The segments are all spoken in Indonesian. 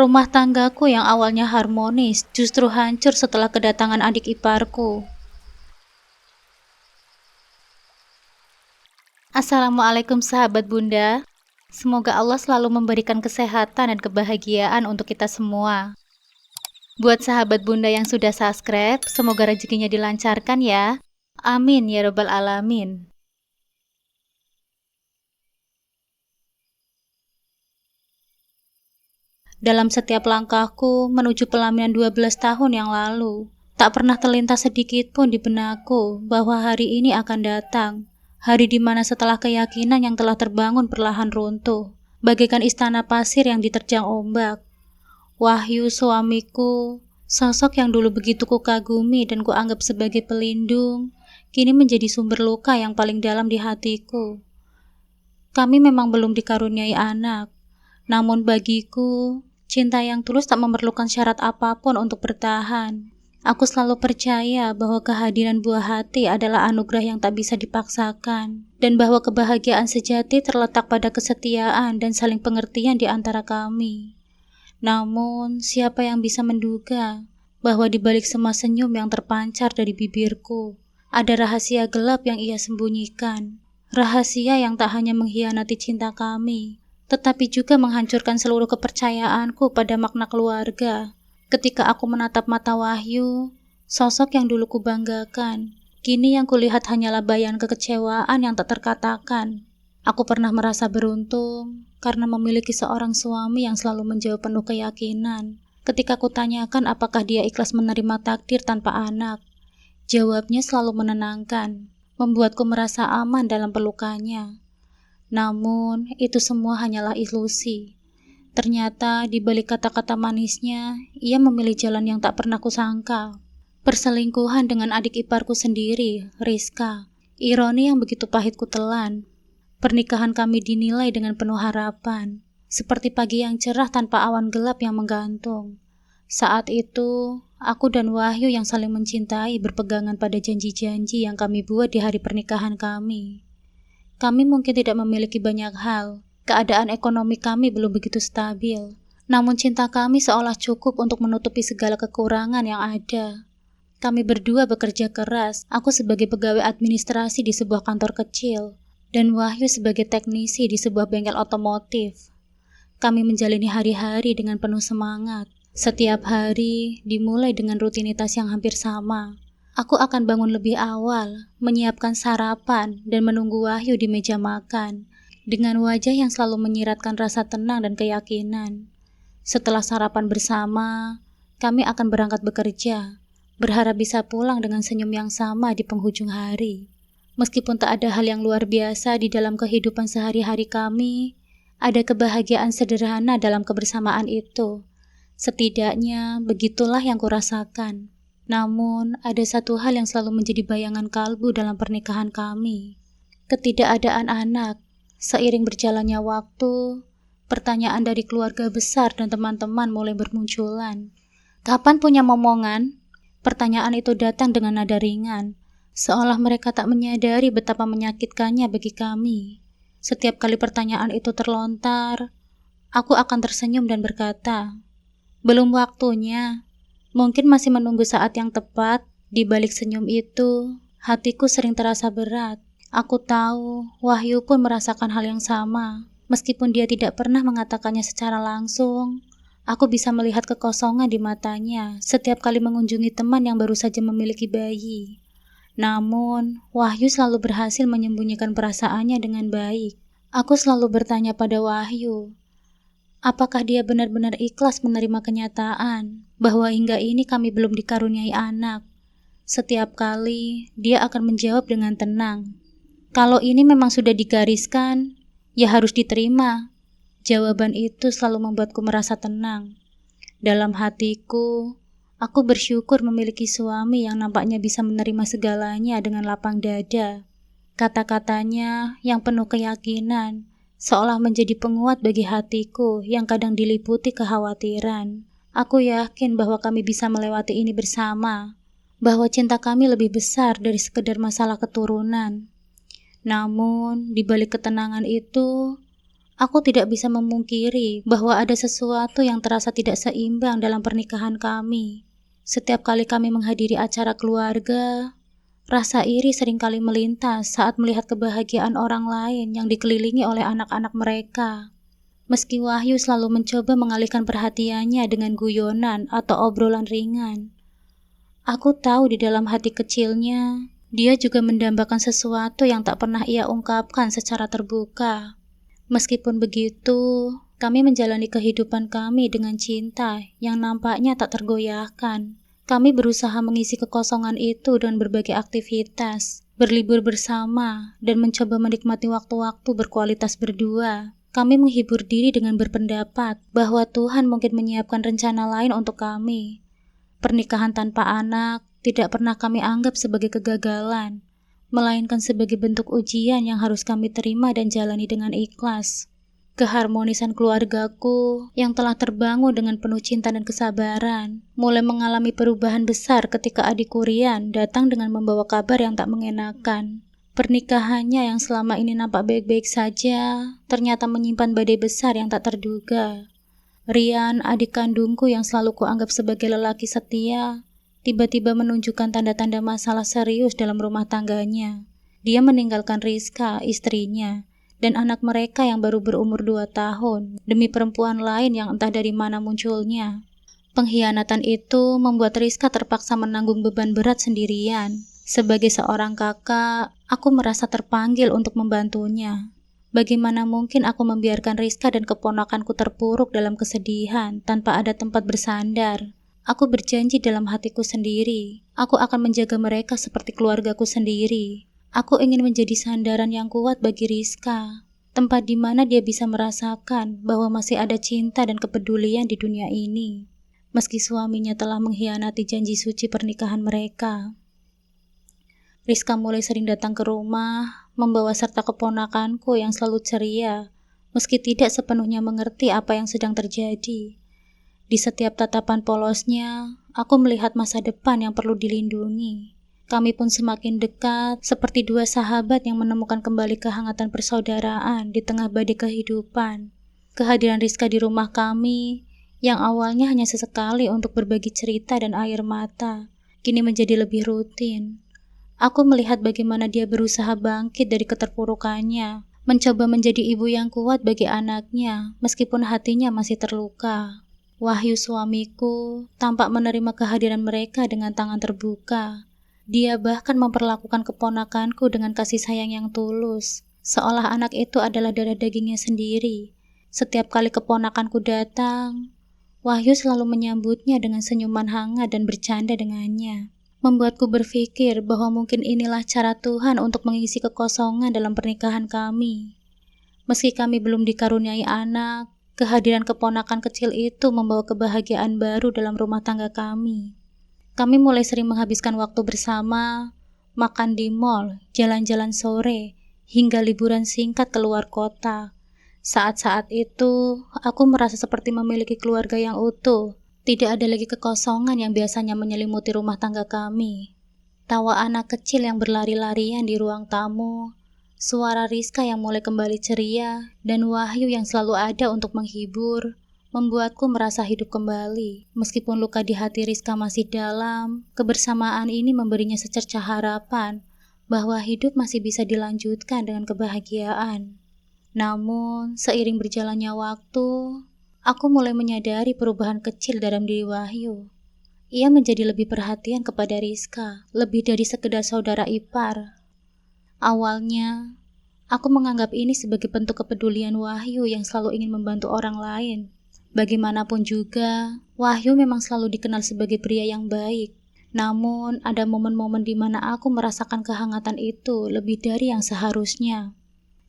Rumah tanggaku yang awalnya harmonis justru hancur setelah kedatangan adik iparku. Assalamualaikum sahabat Bunda. Semoga Allah selalu memberikan kesehatan dan kebahagiaan untuk kita semua. Buat sahabat Bunda yang sudah subscribe, semoga rezekinya dilancarkan ya. Amin ya Rabbal Alamin. Dalam setiap langkahku menuju pelaminan 12 tahun yang lalu, tak pernah terlintas sedikit pun di benakku bahwa hari ini akan datang. Hari di mana setelah keyakinan yang telah terbangun perlahan runtuh, bagaikan istana pasir yang diterjang ombak. Wahyu suamiku, sosok yang dulu begitu kukagumi dan kuanggap sebagai pelindung, kini menjadi sumber luka yang paling dalam di hatiku. Kami memang belum dikaruniai anak, namun bagiku, cinta yang tulus tak memerlukan syarat apapun untuk bertahan. Aku selalu percaya bahwa kehadiran buah hati adalah anugerah yang tak bisa dipaksakan, dan bahwa kebahagiaan sejati terletak pada kesetiaan dan saling pengertian di antara kami. Namun, siapa yang bisa menduga bahwa di balik semua senyum yang terpancar dari bibirku, ada rahasia gelap yang ia sembunyikan. Rahasia yang tak hanya mengkhianati cinta kami, tetapi juga menghancurkan seluruh kepercayaanku pada makna keluarga. Ketika aku menatap mata Wahyu, sosok yang dulu kubanggakan, kini yang kulihat hanyalah bayan kekecewaan yang tak terkatakan. Aku pernah merasa beruntung karena memiliki seorang suami yang selalu menjawab penuh keyakinan. Ketika kutanyakan apakah dia ikhlas menerima takdir tanpa anak, jawabnya selalu menenangkan, membuatku merasa aman dalam pelukannya. Namun, itu semua hanyalah ilusi. Ternyata, di balik kata-kata manisnya, ia memilih jalan yang tak pernah kusangka. Perselingkuhan dengan adik iparku sendiri, Rizka. Ironi yang begitu pahit kutelan. Pernikahan kami dinilai dengan penuh harapan, seperti pagi yang cerah tanpa awan gelap yang menggantung. Saat itu, aku dan Wahyu yang saling mencintai berpegangan pada janji-janji yang kami buat di hari pernikahan kami. Kami mungkin tidak memiliki banyak hal, keadaan ekonomi kami belum begitu stabil, namun cinta kami seolah cukup untuk menutupi segala kekurangan yang ada. Kami berdua bekerja keras, aku sebagai pegawai administrasi di sebuah kantor kecil, dan Wahyu sebagai teknisi di sebuah bengkel otomotif. Kami menjalani hari-hari dengan penuh semangat. Setiap hari dimulai dengan rutinitas yang hampir sama. Aku akan bangun lebih awal, menyiapkan sarapan, dan menunggu Wahyu di meja makan, dengan wajah yang selalu menyiratkan rasa tenang dan keyakinan. Setelah sarapan bersama, kami akan berangkat bekerja, berharap bisa pulang dengan senyum yang sama di penghujung hari. Meskipun tak ada hal yang luar biasa di dalam kehidupan sehari-hari kami, ada kebahagiaan sederhana dalam kebersamaan itu. Setidaknya, begitulah yang kurasakan. Namun, ada satu hal yang selalu menjadi bayangan kalbu dalam pernikahan kami. Ketidakadaan anak. Seiring berjalannya waktu, pertanyaan dari keluarga besar dan teman-teman mulai bermunculan. Kapan punya momongan? Pertanyaan itu datang dengan nada ringan, seolah mereka tak menyadari betapa menyakitkannya bagi kami. Setiap kali pertanyaan itu terlontar, aku akan tersenyum dan berkata, "Belum waktunya. Mungkin masih menunggu saat yang tepat." Di balik senyum itu, hatiku sering terasa berat. Aku tahu, Wahyu pun merasakan hal yang sama. Meskipun dia tidak pernah mengatakannya secara langsung, aku bisa melihat kekosongan di matanya setiap kali mengunjungi teman yang baru saja memiliki bayi. Namun, Wahyu selalu berhasil menyembunyikan perasaannya dengan baik. Aku selalu bertanya pada Wahyu, apakah dia benar-benar ikhlas menerima kenyataan bahwa hingga ini kami belum dikaruniai anak? Setiap kali, dia akan menjawab dengan tenang, "Kalau ini memang sudah digariskan, ya harus diterima." Jawaban itu selalu membuatku merasa tenang. Dalam hatiku, aku bersyukur memiliki suami yang nampaknya bisa menerima segalanya dengan lapang dada. Kata-katanya yang penuh keyakinan, seolah menjadi penguat bagi hatiku yang kadang diliputi kekhawatiran. Aku yakin bahwa kami bisa melewati ini bersama, bahwa cinta kami lebih besar dari sekedar masalah keturunan. Namun, di balik ketenangan itu, Aku tidak bisa memungkiri bahwa ada sesuatu yang terasa tidak seimbang dalam pernikahan kami. Setiap kali kami menghadiri acara keluarga, rasa iri seringkali melintas saat melihat kebahagiaan orang lain yang dikelilingi oleh anak-anak mereka. Meski Wahyu selalu mencoba mengalihkan perhatiannya dengan guyonan atau obrolan ringan, aku tahu di dalam hati kecilnya, dia juga mendambakan sesuatu yang tak pernah ia ungkapkan secara terbuka. Meskipun begitu, kami menjalani kehidupan kami dengan cinta yang nampaknya tak tergoyahkan. Kami berusaha mengisi kekosongan itu dengan berbagai aktivitas, berlibur bersama, dan mencoba menikmati waktu-waktu berkualitas berdua. Kami menghibur diri dengan berpendapat bahwa Tuhan mungkin menyiapkan rencana lain untuk kami. Pernikahan tanpa anak tidak pernah kami anggap sebagai kegagalan, melainkan sebagai bentuk ujian yang harus kami terima dan jalani dengan ikhlas. Keharmonisan keluargaku yang telah terbangun dengan penuh cinta dan kesabaran mulai mengalami perubahan besar ketika adikku Rian datang dengan membawa kabar yang tak mengenakan. Pernikahannya yang selama ini nampak baik-baik saja ternyata menyimpan badai besar yang tak terduga. Rian, adik kandungku yang selalu kuanggap sebagai lelaki setia, tiba-tiba menunjukkan tanda-tanda masalah serius dalam rumah tangganya. Dia meninggalkan Rizka, istrinya, dan anak mereka yang baru berumur 2 tahun, demi perempuan lain yang entah dari mana munculnya. Pengkhianatan itu membuat Rizka terpaksa menanggung beban berat sendirian. Sebagai seorang kakak, aku merasa terpanggil untuk membantunya. Bagaimana mungkin aku membiarkan Rizka dan keponakanku terpuruk dalam kesedihan tanpa ada tempat bersandar? Aku berjanji dalam hatiku sendiri, aku akan menjaga mereka seperti keluargaku sendiri. Aku ingin menjadi sandaran yang kuat bagi Rizka, tempat di mana dia bisa merasakan bahwa masih ada cinta dan kepedulian di dunia ini, meski suaminya telah mengkhianati janji suci pernikahan mereka. Rizka mulai sering datang ke rumah, membawa serta keponakanku yang selalu ceria, meski tidak sepenuhnya mengerti apa yang sedang terjadi. Di setiap tatapan polosnya, aku melihat masa depan yang perlu dilindungi. Kami pun semakin dekat, seperti dua sahabat yang menemukan kembali kehangatan persaudaraan di tengah badai kehidupan. Kehadiran Rizka di rumah kami, yang awalnya hanya sesekali untuk berbagi cerita dan air mata, kini menjadi lebih rutin. Aku melihat bagaimana dia berusaha bangkit dari keterpurukannya, mencoba menjadi ibu yang kuat bagi anaknya, meskipun hatinya masih terluka. Wahyu suamiku tampak menerima kehadiran mereka dengan tangan terbuka. Dia bahkan memperlakukan keponakanku dengan kasih sayang yang tulus, seolah anak itu adalah darah dagingnya sendiri. Setiap kali keponakanku datang, Wahyu selalu menyambutnya dengan senyuman hangat dan bercanda dengannya. Membuatku berpikir bahwa mungkin inilah cara Tuhan untuk mengisi kekosongan dalam pernikahan kami. Meski kami belum dikaruniai anak, kehadiran keponakan kecil itu membawa kebahagiaan baru dalam rumah tangga kami. Kami mulai sering menghabiskan waktu bersama, makan di mall, jalan-jalan sore, hingga liburan singkat keluar kota. Saat-saat itu, aku merasa seperti memiliki keluarga yang utuh. Tidak ada lagi kekosongan yang biasanya menyelimuti rumah tangga kami. Tawa anak kecil yang berlari-larian di ruang tamu, suara Rizka yang mulai kembali ceria, dan Wahyu yang selalu ada untuk menghibur, membuatku merasa hidup kembali. Meskipun luka di hati Rizka masih dalam, kebersamaan ini memberinya secercah harapan bahwa hidup masih bisa dilanjutkan dengan kebahagiaan. Namun, seiring berjalannya waktu, aku mulai menyadari perubahan kecil dalam diri Wahyu. Ia menjadi lebih perhatian kepada Rizka, lebih dari sekedar saudara ipar. Awalnya, aku menganggap ini sebagai bentuk kepedulian Wahyu yang selalu ingin membantu orang lain. Bagaimanapun juga, Wahyu memang selalu dikenal sebagai pria yang baik. Namun, ada momen-momen di mana aku merasakan kehangatan itu lebih dari yang seharusnya.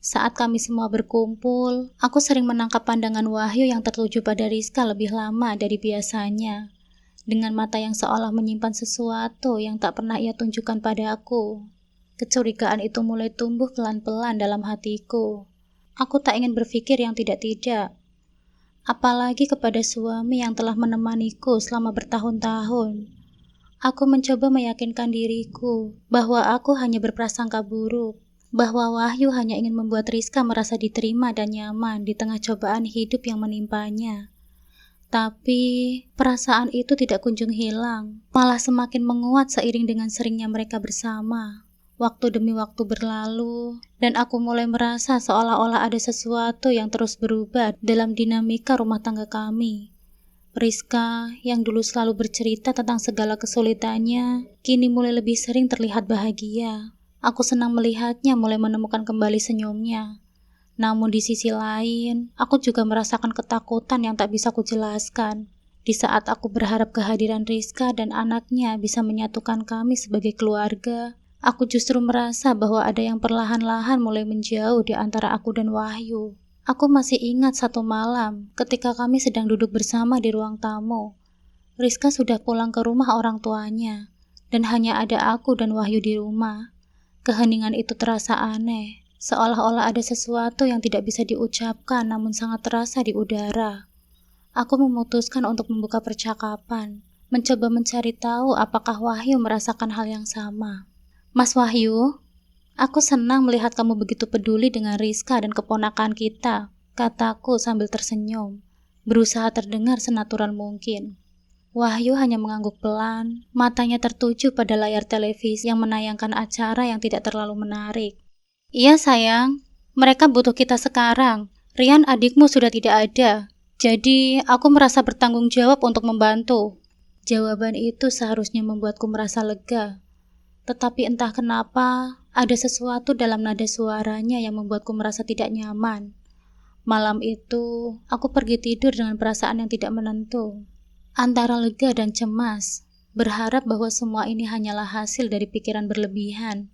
Saat kami semua berkumpul, aku sering menangkap pandangan Wahyu yang tertuju pada Rizka lebih lama dari biasanya, dengan mata yang seolah menyimpan sesuatu yang tak pernah ia tunjukkan padaku. Kecurigaan itu mulai tumbuh pelan-pelan dalam hatiku. Aku tak ingin berpikir yang tidak-tidak, apalagi kepada suami yang telah menemaniku selama bertahun-tahun. Aku mencoba meyakinkan diriku bahwa aku hanya berprasangka buruk. bahwa Wahyu hanya ingin membuat Rizka merasa diterima dan nyaman di tengah cobaan hidup yang menimpanya. Tapi perasaan itu tidak kunjung hilang, malah semakin menguat seiring dengan seringnya mereka bersama. Waktu demi waktu berlalu, dan aku mulai merasa seolah-olah ada sesuatu yang terus berubah dalam dinamika rumah tangga kami. Rizka, yang dulu selalu bercerita tentang segala kesulitannya, kini mulai lebih sering terlihat bahagia. Aku senang melihatnya mulai menemukan kembali senyumnya. Namun di sisi lain, aku juga merasakan ketakutan yang tak bisa kujelaskan. Di saat aku berharap kehadiran Rizka dan anaknya bisa menyatukan kami sebagai keluarga, aku justru merasa bahwa ada yang perlahan-lahan mulai menjauh di antara aku dan Wahyu. Aku masih ingat satu malam ketika kami sedang duduk bersama di ruang tamu. Rizka sudah pulang ke rumah orang tuanya, dan hanya ada aku dan Wahyu di rumah. Keheningan itu terasa aneh, seolah-olah ada sesuatu yang tidak bisa diucapkan namun sangat terasa di udara. Aku memutuskan untuk membuka percakapan, mencoba mencari tahu apakah Wahyu merasakan hal yang sama. Mas Wahyu, aku senang melihat kamu begitu peduli dengan Rizka dan keponakan kita, kataku sambil tersenyum, berusaha terdengar senatural mungkin. Wahyu hanya mengangguk pelan, matanya tertuju pada layar televisi yang menayangkan acara yang tidak terlalu menarik. Iya sayang, mereka butuh kita sekarang. Rian adikmu sudah tidak ada, jadi aku merasa bertanggung jawab untuk membantu. Jawaban itu seharusnya membuatku merasa lega. Tetapi entah kenapa, ada sesuatu dalam nada suaranya yang membuatku merasa tidak nyaman. Malam itu, aku pergi tidur dengan perasaan yang tidak menentu. Antara lega dan cemas, berharap bahwa semua ini hanyalah hasil dari pikiran berlebihan.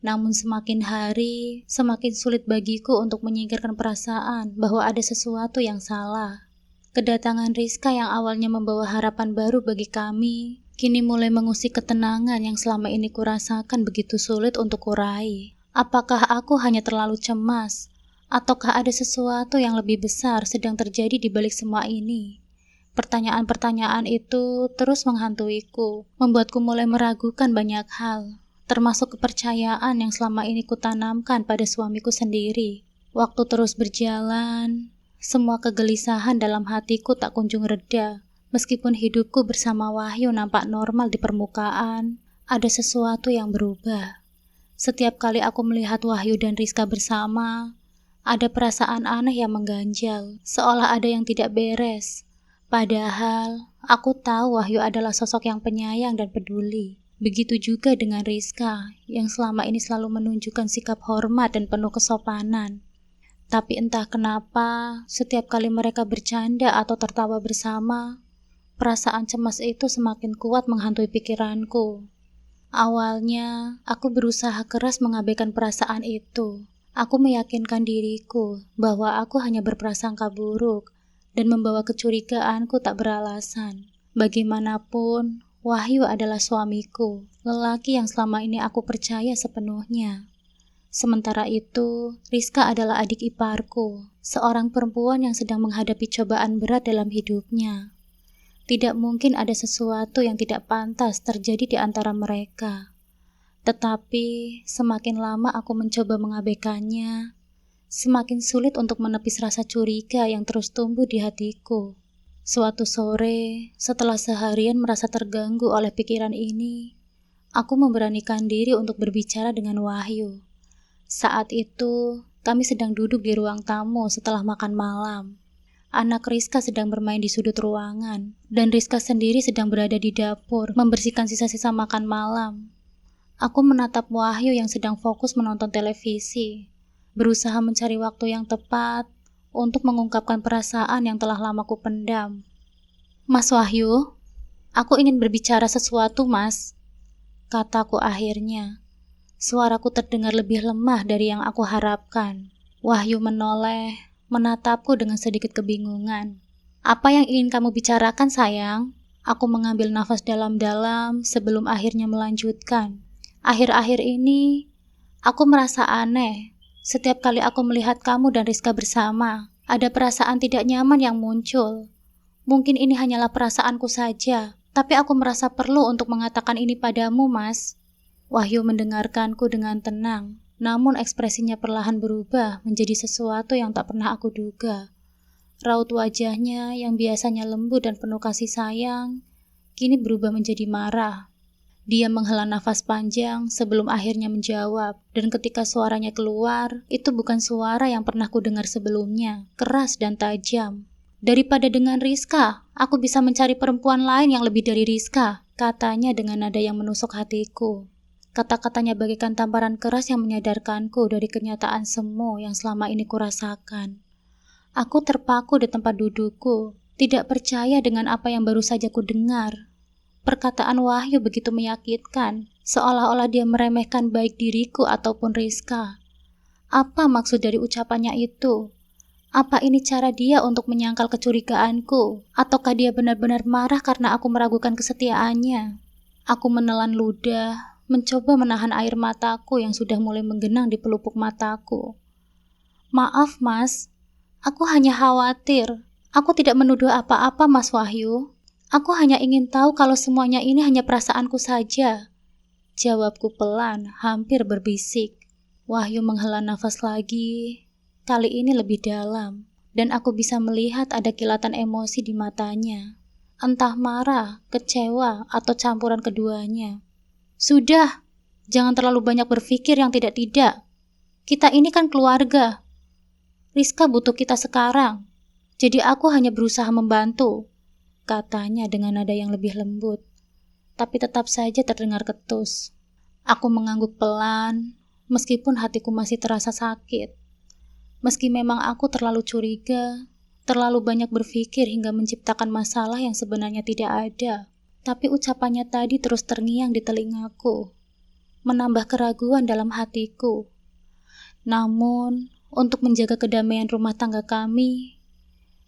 Namun semakin hari, semakin sulit bagiku untuk menyingkirkan perasaan bahwa ada sesuatu yang salah. Kedatangan Rizka yang awalnya membawa harapan baru bagi kami, kini mulai mengusik ketenangan yang selama ini kurasakan begitu sulit untuk kurai. Apakah aku hanya terlalu cemas? Ataukah ada sesuatu yang lebih besar sedang terjadi di balik semua ini? Pertanyaan-pertanyaan itu terus menghantuiku, membuatku mulai meragukan banyak hal, termasuk kepercayaan yang selama ini kutanamkan pada suamiku sendiri. Waktu terus berjalan, semua kegelisahan dalam hatiku tak kunjung reda. Meskipun hidupku bersama Wahyu nampak normal di permukaan, ada sesuatu yang berubah. Setiap kali aku melihat Wahyu dan Rizka bersama, ada perasaan aneh yang mengganjal, seolah ada yang tidak beres. Padahal, aku tahu Wahyu adalah sosok yang penyayang dan peduli. Begitu juga dengan Rizka, yang selama ini selalu menunjukkan sikap hormat dan penuh kesopanan. Tapi entah kenapa, setiap kali mereka bercanda atau tertawa bersama, perasaan cemas itu semakin kuat menghantui pikiranku. Awalnya, aku berusaha keras mengabaikan perasaan itu. Aku meyakinkan diriku bahwa aku hanya berprasangka buruk, dan membawa kecurigaanku tak beralasan. Bagaimanapun, Wahyu adalah suamiku, lelaki yang selama ini aku percaya sepenuhnya. Sementara itu, Rizka adalah adik iparku, seorang perempuan yang sedang menghadapi cobaan berat dalam hidupnya. Tidak mungkin ada sesuatu yang tidak pantas terjadi di antara mereka. Tetapi, semakin lama aku mencoba mengabaikannya, semakin sulit untuk menepis rasa curiga yang terus tumbuh di hatiku. Suatu sore, setelah seharian merasa terganggu oleh pikiran ini, aku memberanikan diri untuk berbicara dengan Wahyu. Saat itu, kami sedang duduk di ruang tamu setelah makan malam. Anak Rizka sedang bermain di sudut ruangan, dan Rizka sendiri sedang berada di dapur membersihkan sisa-sisa makan malam. Aku menatap Wahyu yang sedang fokus menonton televisi, berusaha mencari waktu yang tepat untuk mengungkapkan perasaan yang telah lama ku pendam. Mas Wahyu, aku ingin berbicara sesuatu, Mas, kataku akhirnya. Suaraku terdengar lebih lemah dari yang aku harapkan. Wahyu menoleh, menatapku dengan sedikit kebingungan. Apa yang ingin kamu bicarakan, sayang? Aku mengambil nafas dalam-dalam sebelum akhirnya melanjutkan. Akhir-akhir ini, aku merasa aneh. Setiap kali aku melihat kamu dan Rizka bersama, ada perasaan tidak nyaman yang muncul. Mungkin ini hanyalah perasaanku saja, tapi aku merasa perlu untuk mengatakan ini padamu, Mas. Wahyu mendengarkanku dengan tenang, Namun ekspresinya perlahan berubah menjadi sesuatu yang tak pernah aku duga. Raut wajahnya yang biasanya lembut dan penuh kasih sayang, kini berubah menjadi marah. Dia menghela nafas panjang sebelum akhirnya menjawab, dan ketika suaranya keluar, itu bukan suara yang pernah kudengar sebelumnya, keras dan tajam. Daripada dengan Rizka, aku bisa mencari perempuan lain yang lebih dari Rizka, katanya dengan nada yang menusuk hatiku. Kata-katanya bagaikan tamparan keras yang menyadarkanku dari kenyataan semu yang selama ini kurasakan. Aku terpaku di tempat dudukku, tidak percaya dengan apa yang baru saja kudengar. Perkataan Wahyu begitu menyakitkan, seolah-olah dia meremehkan baik diriku ataupun Rizka. Apa maksud dari ucapannya itu? Apa ini cara dia untuk menyangkal kecurigaanku? Ataukah dia benar-benar marah karena aku meragukan kesetiaannya? Aku menelan ludah, mencoba menahan air mataku yang sudah mulai menggenang di pelupuk mataku. Maaf, Mas. Aku hanya khawatir. Aku tidak menuduh apa-apa, Mas Wahyu. Aku hanya ingin tahu kalau semuanya ini hanya perasaanku saja. Jawabku pelan, hampir berbisik. Wahyu menghela nafas lagi. Kali ini lebih dalam, dan aku bisa melihat ada kilatan emosi di matanya. Entah marah, kecewa, atau campuran keduanya. Sudah, jangan terlalu banyak berpikir yang tidak-tidak. Kita ini kan keluarga. Rizka butuh kita sekarang, jadi aku hanya berusaha membantu, katanya dengan nada yang lebih lembut, tapi tetap saja terdengar ketus. Aku mengangguk pelan, meskipun hatiku masih terasa sakit. Meski memang aku terlalu curiga, terlalu banyak berpikir hingga menciptakan masalah yang sebenarnya tidak ada, tapi ucapannya tadi terus terngiang di telingaku, menambah keraguan dalam hatiku. Namun, untuk menjaga kedamaian rumah tangga kami,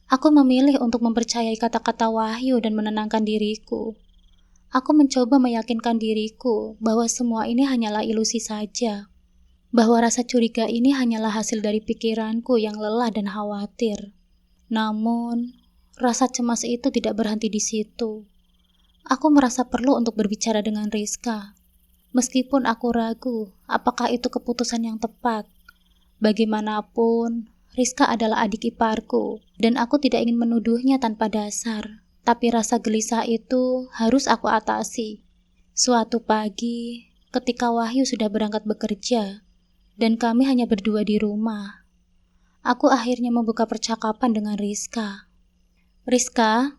aku memilih untuk mempercayai kata-kata Wahyu dan menenangkan diriku. Aku mencoba meyakinkan diriku bahwa semua ini hanyalah ilusi saja, bahwa rasa curiga ini hanyalah hasil dari pikiranku yang lelah dan khawatir. Namun, rasa cemas itu tidak berhenti di situ. Aku merasa perlu untuk berbicara dengan Rizka, meskipun aku ragu apakah itu keputusan yang tepat. Bagaimanapun, Rizka adalah adik iparku, dan aku tidak ingin menuduhnya tanpa dasar. Tapi rasa gelisah itu harus aku atasi. Suatu pagi, ketika Wahyu sudah berangkat bekerja, dan kami hanya berdua di rumah, aku akhirnya membuka percakapan dengan Rizka. Rizka,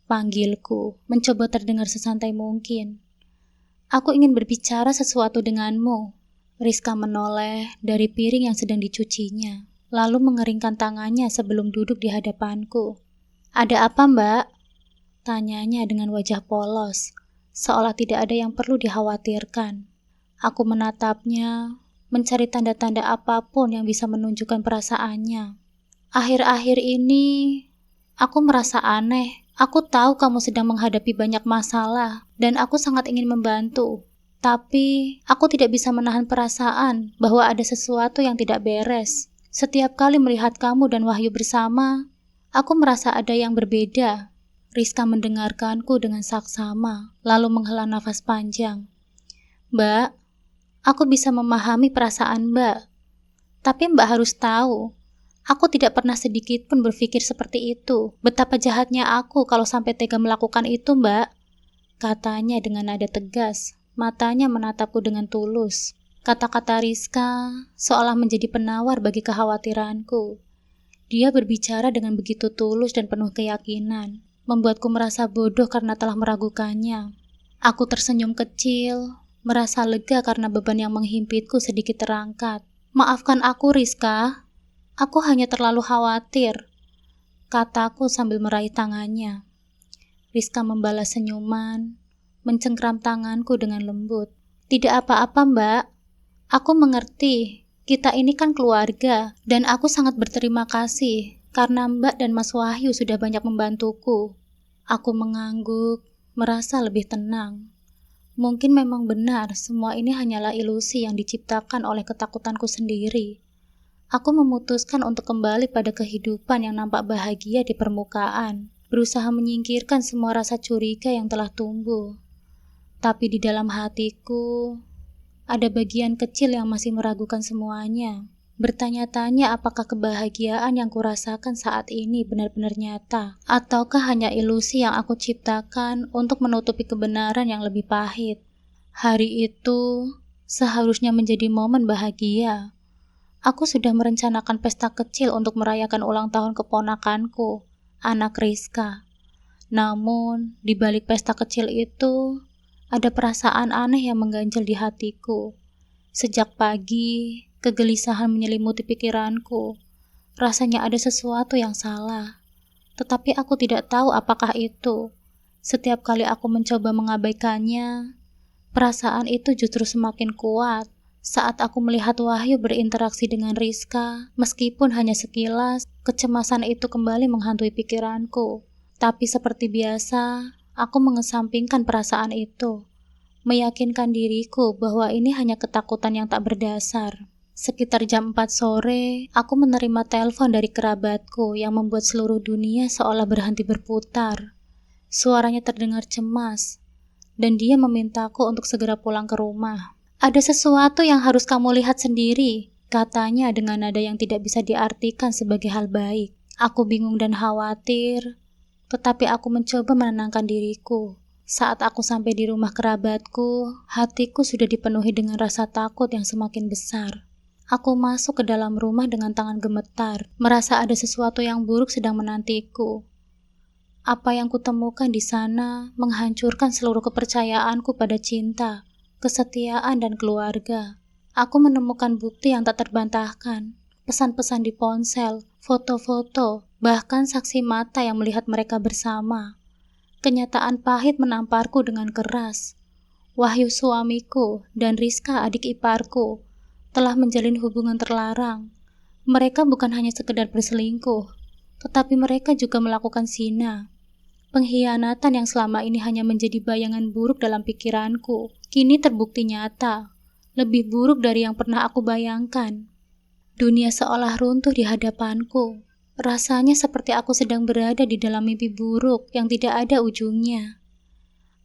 panggilku, mencoba terdengar sesantai mungkin. Aku ingin berbicara sesuatu denganmu. Rizka menoleh dari piring yang sedang dicucinya, lalu mengeringkan tangannya sebelum duduk di hadapanku. Ada apa, Mbak? Tanyanya dengan wajah polos, seolah tidak ada yang perlu dikhawatirkan. Aku menatapnya, mencari tanda-tanda apapun yang bisa menunjukkan perasaannya. Akhir-akhir ini, aku merasa aneh. Aku tahu kamu sedang menghadapi banyak masalah, dan aku sangat ingin membantu. Tapi, aku tidak bisa menahan perasaan bahwa ada sesuatu yang tidak beres. Setiap kali melihat kamu dan Wahyu bersama, aku merasa ada yang berbeda. Rizka mendengarkanku dengan saksama, lalu menghela nafas panjang. Mbak, aku bisa memahami perasaan Mbak. Tapi Mbak harus tahu, aku tidak pernah sedikit pun berpikir seperti itu. Betapa jahatnya aku kalau sampai tega melakukan itu, Mbak. Katanya dengan nada tegas. Matanya menatapku dengan tulus. Kata-kata Rizka seolah menjadi penawar bagi kekhawatiranku. Dia berbicara dengan begitu tulus dan penuh keyakinan, membuatku merasa bodoh karena telah meragukannya. Aku tersenyum kecil, merasa lega karena beban yang menghimpitku sedikit terangkat. Maafkan aku, Rizka. Aku hanya terlalu khawatir, kataku sambil meraih tangannya. Rizka membalas senyuman, mencengkram tanganku dengan lembut. Tidak apa-apa, Mbak. Aku mengerti. Kita ini kan keluarga, dan aku sangat berterima kasih karena Mbak dan Mas Wahyu sudah banyak membantuku. Aku mengangguk, merasa lebih tenang. Mungkin memang benar semua ini hanyalah ilusi yang diciptakan oleh ketakutanku sendiri. Aku memutuskan untuk kembali pada kehidupan yang nampak bahagia di permukaan, berusaha menyingkirkan semua rasa curiga yang telah tumbuh. Tapi di dalam hatiku, Ada bagian kecil yang masih meragukan semuanya, bertanya-tanya apakah kebahagiaan yang kurasakan saat ini benar-benar nyata, ataukah hanya ilusi yang aku ciptakan untuk menutupi kebenaran yang lebih pahit. Hari itu seharusnya menjadi momen bahagia. Aku sudah merencanakan pesta kecil untuk merayakan ulang tahun keponakanku, anak Rizka. Namun, di balik pesta kecil itu, ada perasaan aneh yang mengganjal di hatiku. Sejak pagi, kegelisahan menyelimuti pikiranku. Rasanya ada sesuatu yang salah, tetapi aku tidak tahu apakah itu. Setiap kali aku mencoba mengabaikannya, perasaan itu justru semakin kuat. Saat aku melihat Wahyu berinteraksi dengan Rizka, meskipun hanya sekilas, kecemasan itu kembali menghantui pikiranku. Tapi seperti biasa, aku mengesampingkan perasaan itu, meyakinkan diriku bahwa ini hanya ketakutan yang tak berdasar. Sekitar jam 4 sore, aku menerima telepon dari kerabatku yang membuat seluruh dunia seolah berhenti berputar. Suaranya terdengar cemas, dan dia memintaku untuk segera pulang ke rumah. Ada sesuatu yang harus kamu lihat sendiri, katanya dengan nada yang tidak bisa diartikan sebagai hal baik. Aku bingung dan khawatir, tetapi aku mencoba menenangkan diriku. Saat aku sampai di rumah kerabatku, hatiku sudah dipenuhi dengan rasa takut yang semakin besar. Aku masuk ke dalam rumah dengan tangan gemetar, merasa ada sesuatu yang buruk sedang menantiku. Apa yang kutemukan di sana menghancurkan seluruh kepercayaanku pada cinta, kesetiaan, dan keluarga. Aku menemukan bukti yang tak terbantahkan, pesan-pesan di ponsel, foto-foto, bahkan saksi mata yang melihat mereka bersama. Kenyataan pahit menamparku dengan keras. Wahyu suamiku dan Rizka adik iparku telah menjalin hubungan terlarang. Mereka bukan hanya sekedar berselingkuh, tetapi mereka juga melakukan zina. Pengkhianatan yang selama ini hanya menjadi bayangan buruk dalam pikiranku, kini terbukti nyata, lebih buruk dari yang pernah aku bayangkan. Dunia seolah runtuh di hadapanku. Rasanya seperti aku sedang berada di dalam mimpi buruk yang tidak ada ujungnya.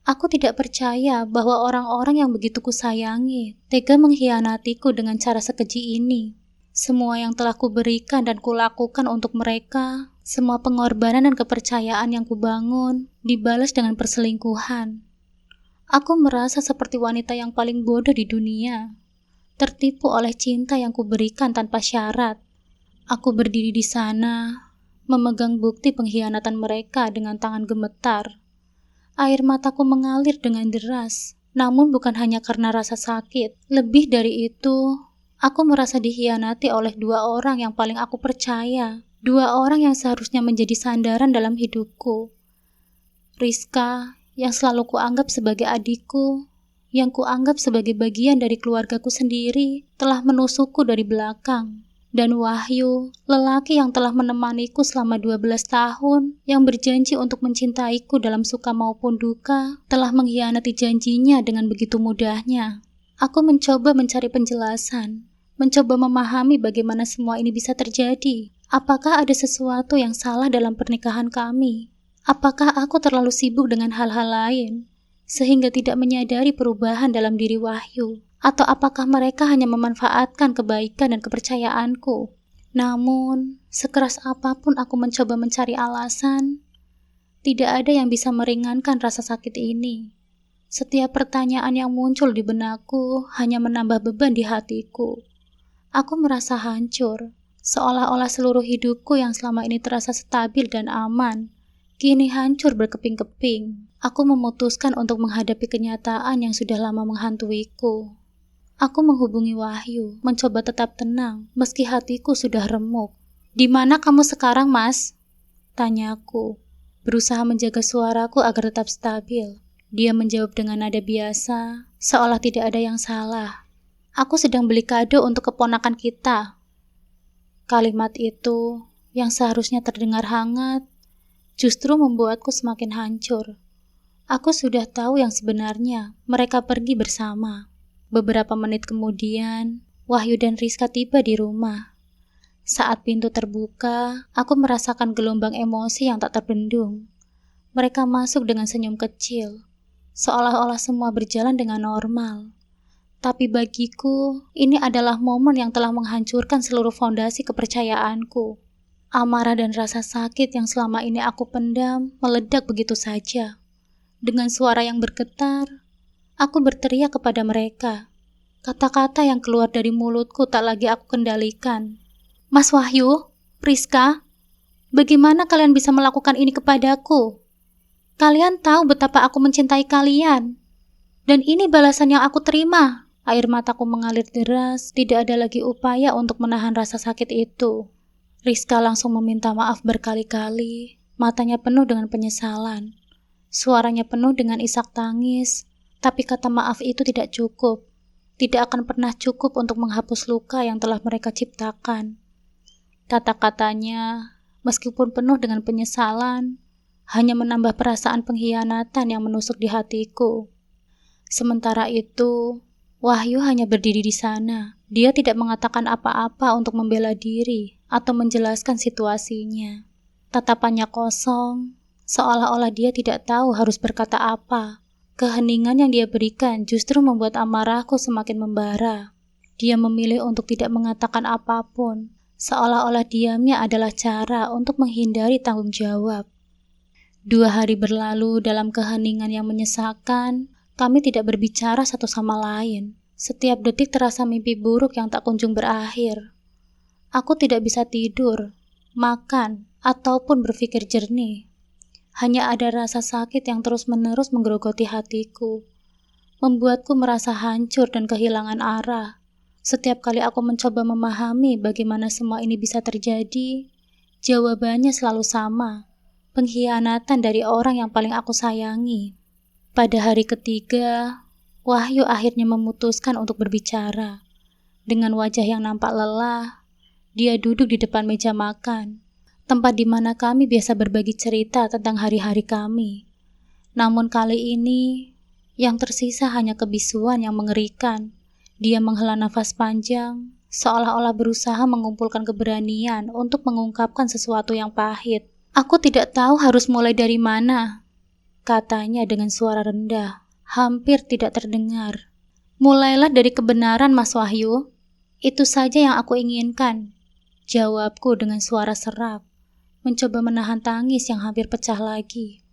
Aku tidak percaya bahwa orang-orang yang begitu kusayangi tega mengkhianatiku dengan cara sekeji ini. Semua yang telah kuberikan dan kulakukan untuk mereka, semua pengorbanan dan kepercayaan yang kubangun, dibalas dengan perselingkuhan. Aku merasa seperti wanita yang paling bodoh di dunia, tertipu oleh cinta yang kuberikan tanpa syarat. Aku berdiri di sana, memegang bukti pengkhianatan mereka dengan tangan gemetar. Air mataku mengalir dengan deras, namun bukan hanya karena rasa sakit. Lebih dari itu, aku merasa dikhianati oleh dua orang yang paling aku percaya. Dua orang yang seharusnya menjadi sandaran dalam hidupku. Rizka, yang selalu kuanggap sebagai adikku, yang kuanggap sebagai bagian dari keluargaku sendiri, telah menusukku dari belakang. Dan Wahyu, lelaki yang telah menemaniku selama 12 tahun, yang berjanji untuk mencintaiku dalam suka maupun duka, telah mengkhianati janjinya dengan begitu mudahnya. Aku mencoba mencari penjelasan, mencoba memahami bagaimana semua ini bisa terjadi. Apakah ada sesuatu yang salah dalam pernikahan kami? Apakah aku terlalu sibuk dengan hal-hal lain, sehingga tidak menyadari perubahan dalam diri Wahyu? Atau apakah mereka hanya memanfaatkan kebaikan dan kepercayaanku? Namun, sekeras apapun aku mencoba mencari alasan, tidak ada yang bisa meringankan rasa sakit ini. Setiap pertanyaan yang muncul di benakku hanya menambah beban di hatiku. Aku merasa hancur, seolah-olah seluruh hidupku yang selama ini terasa stabil dan aman, kini hancur berkeping-keping. Aku memutuskan untuk menghadapi kenyataan yang sudah lama menghantuiku. Aku menghubungi Wahyu, mencoba tetap tenang, meski hatiku sudah remuk. "Di mana kamu sekarang, Mas?" tanyaku, berusaha menjaga suaraku agar tetap stabil. Dia menjawab dengan nada biasa, seolah tidak ada yang salah. "Aku sedang beli kado untuk keponakan kita." Kalimat itu, yang seharusnya terdengar hangat, justru membuatku semakin hancur. Aku sudah tahu yang sebenarnya, mereka pergi bersama. Beberapa menit kemudian, Wahyu dan Rizka tiba di rumah. Saat pintu terbuka, aku merasakan gelombang emosi yang tak terbendung. Mereka masuk dengan senyum kecil, seolah-olah semua berjalan dengan normal. Tapi bagiku, ini adalah momen yang telah menghancurkan seluruh fondasi kepercayaanku. Amarah dan rasa sakit yang selama ini aku pendam meledak begitu saja. Dengan suara yang bergetar, aku berteriak kepada mereka. Kata-kata yang keluar dari mulutku tak lagi aku kendalikan. Mas Wahyu, Priska, bagaimana kalian bisa melakukan ini kepadaku? Kalian tahu betapa aku mencintai kalian. Dan ini balasan yang aku terima. Air mataku mengalir deras, tidak ada lagi upaya untuk menahan rasa sakit itu. Rizka langsung meminta maaf berkali-kali, matanya penuh dengan penyesalan. Suaranya penuh dengan isak tangis, tapi kata maaf itu tidak cukup. Tidak akan pernah cukup untuk menghapus luka yang telah mereka ciptakan. Kata-katanya, meskipun penuh dengan penyesalan, hanya menambah perasaan pengkhianatan yang menusuk di hatiku. Sementara itu, Wahyu hanya berdiri di sana. Dia tidak mengatakan apa-apa untuk membela diri atau menjelaskan situasinya. Tatapannya kosong, seolah-olah dia tidak tahu harus berkata apa. Keheningan yang dia berikan justru membuat amarahku semakin membara. Dia memilih untuk tidak mengatakan apapun, seolah-olah diamnya adalah cara untuk menghindari tanggung jawab. 2 hari berlalu dalam keheningan yang menyesakan. Kami tidak berbicara satu sama lain. Setiap detik terasa mimpi buruk yang tak kunjung berakhir. Aku tidak bisa tidur, makan, ataupun berpikir jernih. Hanya ada rasa sakit yang terus-menerus menggerogoti hatiku, membuatku merasa hancur dan kehilangan arah. Setiap kali aku mencoba memahami bagaimana semua ini bisa terjadi, jawabannya selalu sama, pengkhianatan dari orang yang paling aku sayangi. Pada hari ketiga, Wahyu akhirnya memutuskan untuk berbicara. Dengan wajah yang nampak lelah, dia duduk di depan meja makan, tempat di mana kami biasa berbagi cerita tentang hari-hari kami. Namun kali ini, yang tersisa hanya kebisuan yang mengerikan. Dia menghela nafas panjang, seolah-olah berusaha mengumpulkan keberanian untuk mengungkapkan sesuatu yang pahit. Aku tidak tahu harus mulai dari mana, katanya dengan suara rendah, hampir tidak terdengar. Mulailah dari kebenaran, Mas Wahyu. Itu saja yang aku inginkan, jawabku dengan suara serak, mencoba menahan tangis yang hampir pecah lagi.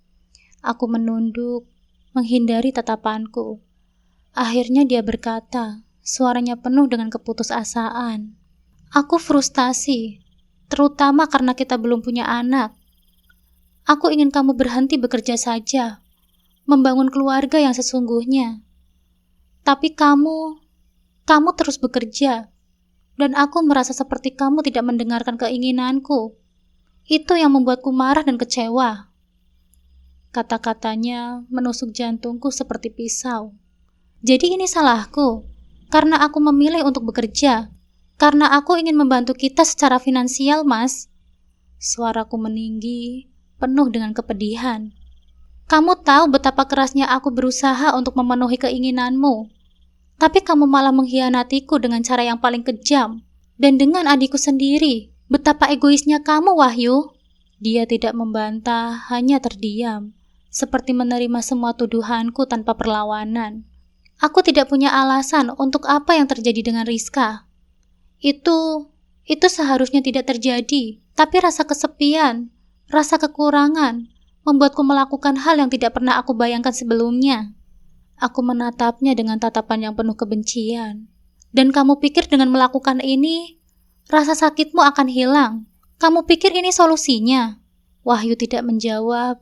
Aku menunduk, menghindari tatapanku. Akhirnya dia berkata, suaranya penuh dengan keputusasaan. Aku frustasi, terutama karena kita belum punya anak. Aku ingin kamu berhenti bekerja saja, membangun keluarga yang sesungguhnya. Tapi kamu terus bekerja, dan aku merasa seperti kamu tidak mendengarkan keinginanku. Itu yang membuatku marah dan kecewa. Kata-katanya menusuk jantungku seperti pisau. Jadi ini salahku, karena aku memilih untuk bekerja, karena aku ingin membantu kita secara finansial, Mas. Suaraku meninggi, penuh dengan kepedihan. Kamu tahu betapa kerasnya aku berusaha untuk memenuhi keinginanmu, tapi kamu malah mengkhianatiku dengan cara yang paling kejam, dan dengan adikku sendiri. Betapa egoisnya kamu, Wahyu. Dia tidak membantah, hanya terdiam, seperti menerima semua tuduhanku tanpa perlawanan. Aku tidak punya alasan untuk apa yang terjadi dengan Rizka. Itu seharusnya tidak terjadi, tapi rasa kesepian, rasa kekurangan, membuatku melakukan hal yang tidak pernah aku bayangkan sebelumnya. Aku menatapnya dengan tatapan yang penuh kebencian. Dan kamu pikir dengan melakukan ini, rasa sakitmu akan hilang? Kamu pikir ini solusinya? Wahyu tidak menjawab,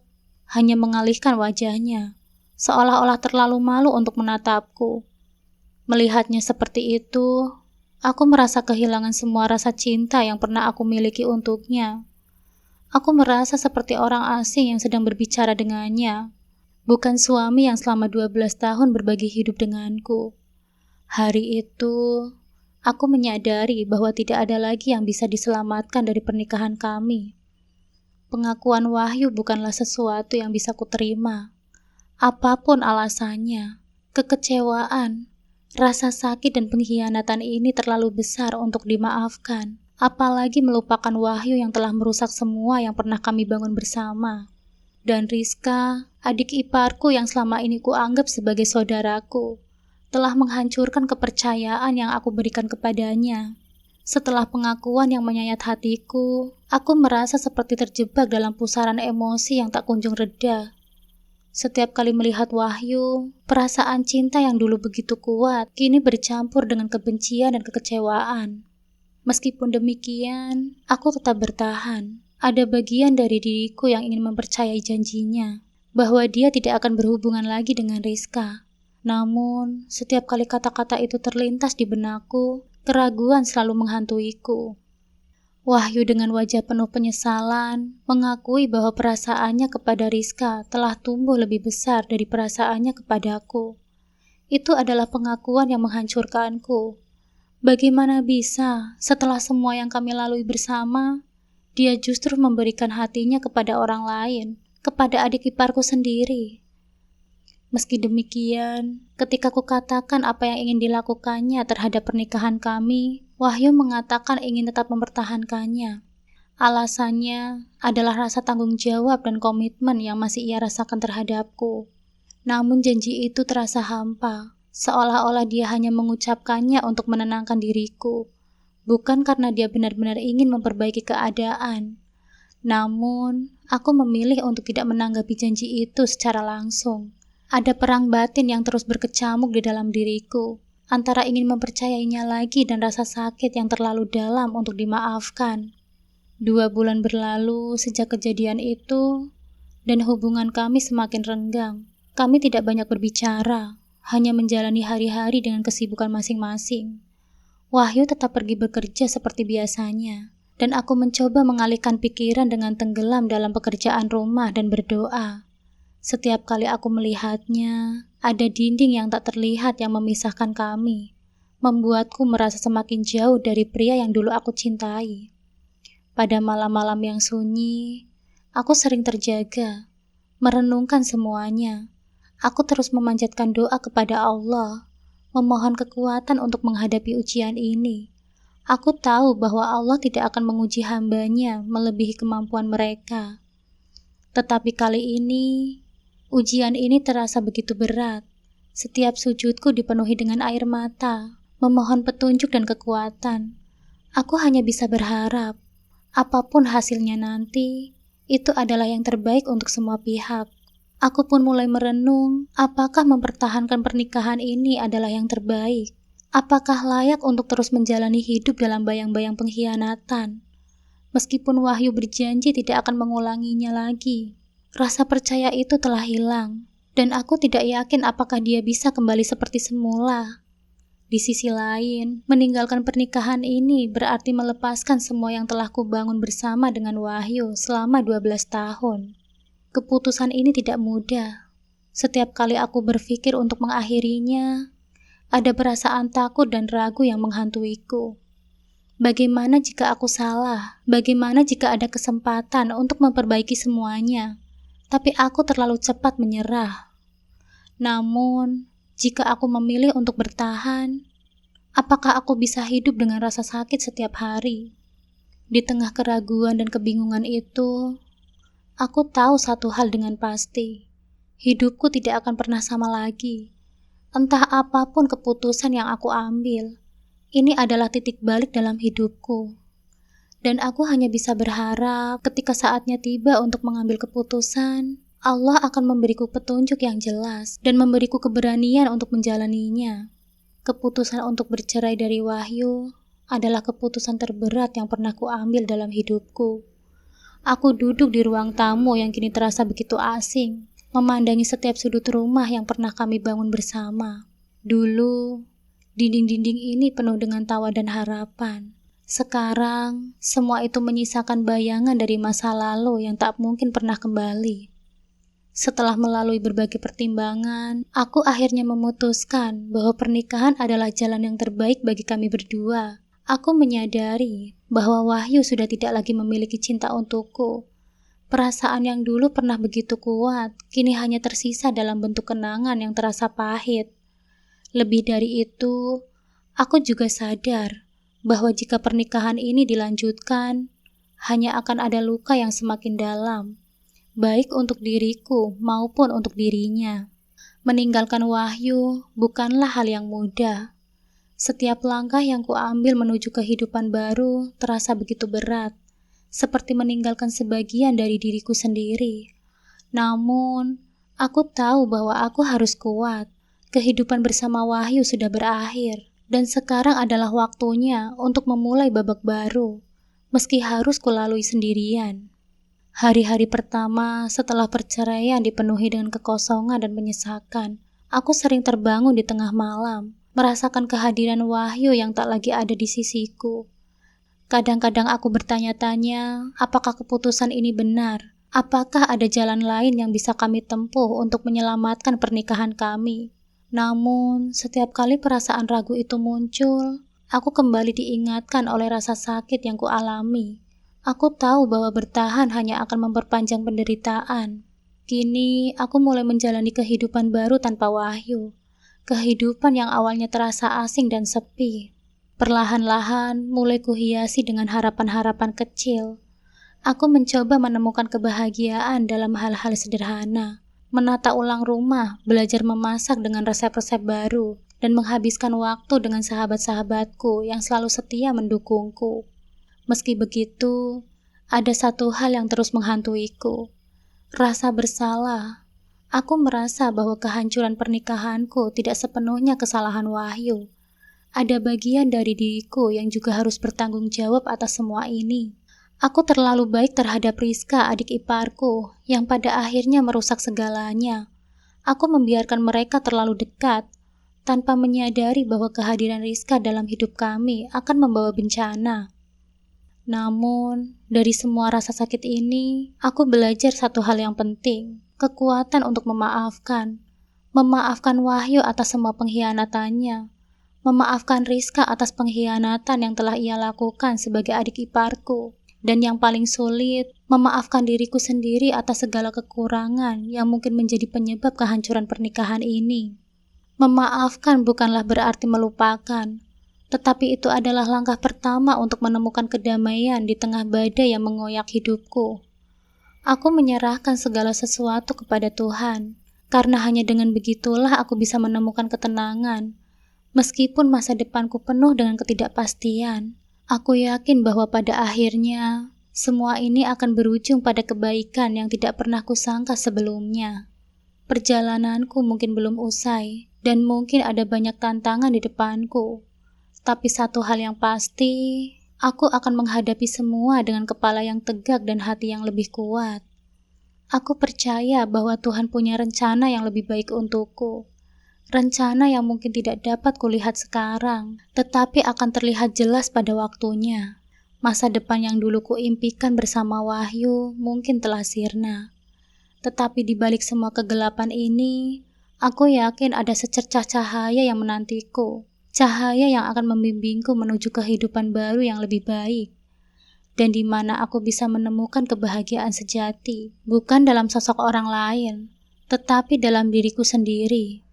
hanya mengalihkan wajahnya, seolah-olah terlalu malu untuk menatapku. Melihatnya seperti itu, aku merasa kehilangan semua rasa cinta yang pernah aku miliki untuknya. Aku merasa seperti orang asing yang sedang berbicara dengannya, bukan suami yang selama 12 tahun berbagi hidup denganku. Hari itu, aku menyadari bahwa tidak ada lagi yang bisa diselamatkan dari pernikahan kami. Pengakuan Wahyu bukanlah sesuatu yang bisa kuterima. Apapun alasannya, kekecewaan, rasa sakit dan pengkhianatan ini terlalu besar untuk dimaafkan. Apalagi melupakan Wahyu yang telah merusak semua yang pernah kami bangun bersama. Dan Rizka, adik iparku yang selama ini kuanggap sebagai saudaraku, telah menghancurkan kepercayaan yang aku berikan kepadanya. Setelah pengakuan yang menyayat hatiku, aku merasa seperti terjebak dalam pusaran emosi yang tak kunjung reda. Setiap kali melihat Wahyu, perasaan cinta yang dulu begitu kuat kini bercampur dengan kebencian dan kekecewaan. Meskipun demikian, aku tetap bertahan. Ada bagian dari diriku yang ingin mempercayai janjinya, bahwa dia tidak akan berhubungan lagi dengan Rizka. Namun, setiap kali kata-kata itu terlintas di benakku, keraguan selalu menghantuiku. Wahyu dengan wajah penuh penyesalan mengakui bahwa perasaannya kepada Rizka telah tumbuh lebih besar dari perasaannya kepadaku. Itu adalah pengakuan yang menghancurkanku. Bagaimana bisa, setelah semua yang kami lalui bersama, dia justru memberikan hatinya kepada orang lain, kepada adik iparku sendiri. Meski demikian, ketika kukatakan apa yang ingin dilakukannya terhadap pernikahan kami, Wahyu mengatakan ingin tetap mempertahankannya. Alasannya adalah rasa tanggung jawab dan komitmen yang masih ia rasakan terhadapku. Namun janji itu terasa hampa, seolah-olah dia hanya mengucapkannya untuk menenangkan diriku, bukan karena dia benar-benar ingin memperbaiki keadaan. Namun, aku memilih untuk tidak menanggapi janji itu secara langsung. Ada perang batin yang terus berkecamuk di dalam diriku, antara ingin mempercayainya lagi dan rasa sakit yang terlalu dalam untuk dimaafkan. 2 bulan berlalu sejak kejadian itu, dan hubungan kami semakin renggang. Kami tidak banyak berbicara, hanya menjalani hari-hari dengan kesibukan masing-masing. Wahyu tetap pergi bekerja seperti biasanya, dan aku mencoba mengalihkan pikiran dengan tenggelam dalam pekerjaan rumah dan berdoa. Setiap kali aku melihatnya, ada dinding yang tak terlihat yang memisahkan kami, membuatku merasa semakin jauh dari pria yang dulu aku cintai. Pada malam-malam yang sunyi, aku sering terjaga, merenungkan semuanya. Aku terus memanjatkan doa kepada Allah, memohon kekuatan untuk menghadapi ujian ini. Aku tahu bahwa Allah tidak akan menguji hambanya melebihi kemampuan mereka. Tetapi kali ini, ujian ini terasa begitu berat. Setiap sujudku dipenuhi dengan air mata, memohon petunjuk dan kekuatan. Aku hanya bisa berharap, apapun hasilnya nanti, itu adalah yang terbaik untuk semua pihak. Aku pun mulai merenung, apakah mempertahankan pernikahan ini adalah yang terbaik? Apakah layak untuk terus menjalani hidup dalam bayang-bayang pengkhianatan? Meskipun Wahyu berjanji tidak akan mengulanginya lagi, rasa percaya itu telah hilang, dan aku tidak yakin apakah dia bisa kembali seperti semula. Di sisi lain, meninggalkan pernikahan ini berarti melepaskan semua yang telah kubangun bersama dengan Wahyu selama 12 tahun. Keputusan ini tidak mudah. Setiap kali aku berpikir untuk mengakhirinya, ada perasaan takut dan ragu yang menghantuiku. Bagaimana jika aku salah? Bagaimana jika ada kesempatan untuk memperbaiki semuanya? Tapi aku terlalu cepat menyerah. Namun, jika aku memilih untuk bertahan, apakah aku bisa hidup dengan rasa sakit setiap hari? Di tengah keraguan dan kebingungan itu, aku tahu satu hal dengan pasti. Hidupku tidak akan pernah sama lagi. Entah apapun keputusan yang aku ambil, ini adalah titik balik dalam hidupku. Dan aku hanya bisa berharap ketika saatnya tiba untuk mengambil keputusan, Allah akan memberiku petunjuk yang jelas dan memberiku keberanian untuk menjalaninya. Keputusan untuk bercerai dari Wahyu adalah keputusan terberat yang pernah kuambil dalam hidupku. Aku duduk di ruang tamu yang kini terasa begitu asing, memandangi setiap sudut rumah yang pernah kami bangun bersama. Dulu, dinding-dinding ini penuh dengan tawa dan harapan. Sekarang, semua itu menyisakan bayangan dari masa lalu yang tak mungkin pernah kembali. Setelah melalui berbagai pertimbangan, aku akhirnya memutuskan bahwa pernikahan adalah jalan yang terbaik bagi kami berdua. Aku menyadari bahwa Wahyu sudah tidak lagi memiliki cinta untukku. Perasaan yang dulu pernah begitu kuat, kini hanya tersisa dalam bentuk kenangan yang terasa pahit. Lebih dari itu, aku juga sadar bahwa jika pernikahan ini dilanjutkan, hanya akan ada luka yang semakin dalam, baik untuk diriku maupun untuk dirinya. Meninggalkan Wahyu bukanlah hal yang mudah. Setiap langkah yang kuambil menuju kehidupan baru terasa begitu berat, seperti meninggalkan sebagian dari diriku sendiri. Namun, aku tahu bahwa aku harus kuat. Kehidupan bersama Wahyu sudah berakhir, dan sekarang adalah waktunya untuk memulai babak baru, meski harus kulalui sendirian. Hari-hari pertama setelah perceraian dipenuhi dengan kekosongan dan menyesakan. Aku sering terbangun di tengah malam, merasakan kehadiran Wahyu yang tak lagi ada di sisiku. Kadang-kadang aku bertanya-tanya, apakah keputusan ini benar? Apakah ada jalan lain yang bisa kami tempuh untuk menyelamatkan pernikahan kami? Namun, setiap kali perasaan ragu itu muncul, aku kembali diingatkan oleh rasa sakit yang kualami. Aku tahu bahwa bertahan hanya akan memperpanjang penderitaan. Kini, aku mulai menjalani kehidupan baru tanpa Wahyu. Kehidupan yang awalnya terasa asing dan sepi. Perlahan-lahan mulai kuhiasi dengan harapan-harapan kecil. Aku mencoba menemukan kebahagiaan dalam hal-hal sederhana, menata ulang rumah, belajar memasak dengan resep-resep baru, dan menghabiskan waktu dengan sahabat-sahabatku yang selalu setia mendukungku. Meski begitu, ada satu hal yang terus menghantuiku, rasa bersalah. Aku merasa bahwa kehancuran pernikahanku tidak sepenuhnya kesalahan Wahyu. Ada bagian dari diriku yang juga harus bertanggung jawab atas semua ini. Aku terlalu baik terhadap Rizka, adik iparku, yang pada akhirnya merusak segalanya. Aku membiarkan mereka terlalu dekat, tanpa menyadari bahwa kehadiran Rizka dalam hidup kami akan membawa bencana. Namun, dari semua rasa sakit ini, aku belajar satu hal yang penting, kekuatan untuk memaafkan. Memaafkan Wahyu atas semua pengkhianatannya. Memaafkan Rizka atas pengkhianatan yang telah ia lakukan sebagai adik iparku. Dan yang paling sulit, memaafkan diriku sendiri atas segala kekurangan yang mungkin menjadi penyebab kehancuran pernikahan ini. Memaafkan bukanlah berarti melupakan, tetapi itu adalah langkah pertama untuk menemukan kedamaian di tengah badai yang mengoyak hidupku. Aku menyerahkan segala sesuatu kepada Tuhan, karena hanya dengan begitulah aku bisa menemukan ketenangan. Meskipun masa depanku penuh dengan ketidakpastian, aku yakin bahwa pada akhirnya, semua ini akan berujung pada kebaikan yang tidak pernah kusangka sebelumnya. Perjalananku mungkin belum usai, dan mungkin ada banyak tantangan di depanku. Tapi satu hal yang pasti, aku akan menghadapi semua dengan kepala yang tegak dan hati yang lebih kuat. Aku percaya bahwa Tuhan punya rencana yang lebih baik untukku. Rencana yang mungkin tidak dapat kulihat sekarang, tetapi akan terlihat jelas pada waktunya. Masa depan yang dulu kuimpikan bersama Wahyu mungkin telah sirna. Tetapi di balik semua kegelapan ini, aku yakin ada secercah cahaya yang menantiku. Cahaya yang akan membimbingku menuju kehidupan baru yang lebih baik. Dan di mana aku bisa menemukan kebahagiaan sejati, bukan dalam sosok orang lain, tetapi dalam diriku sendiri.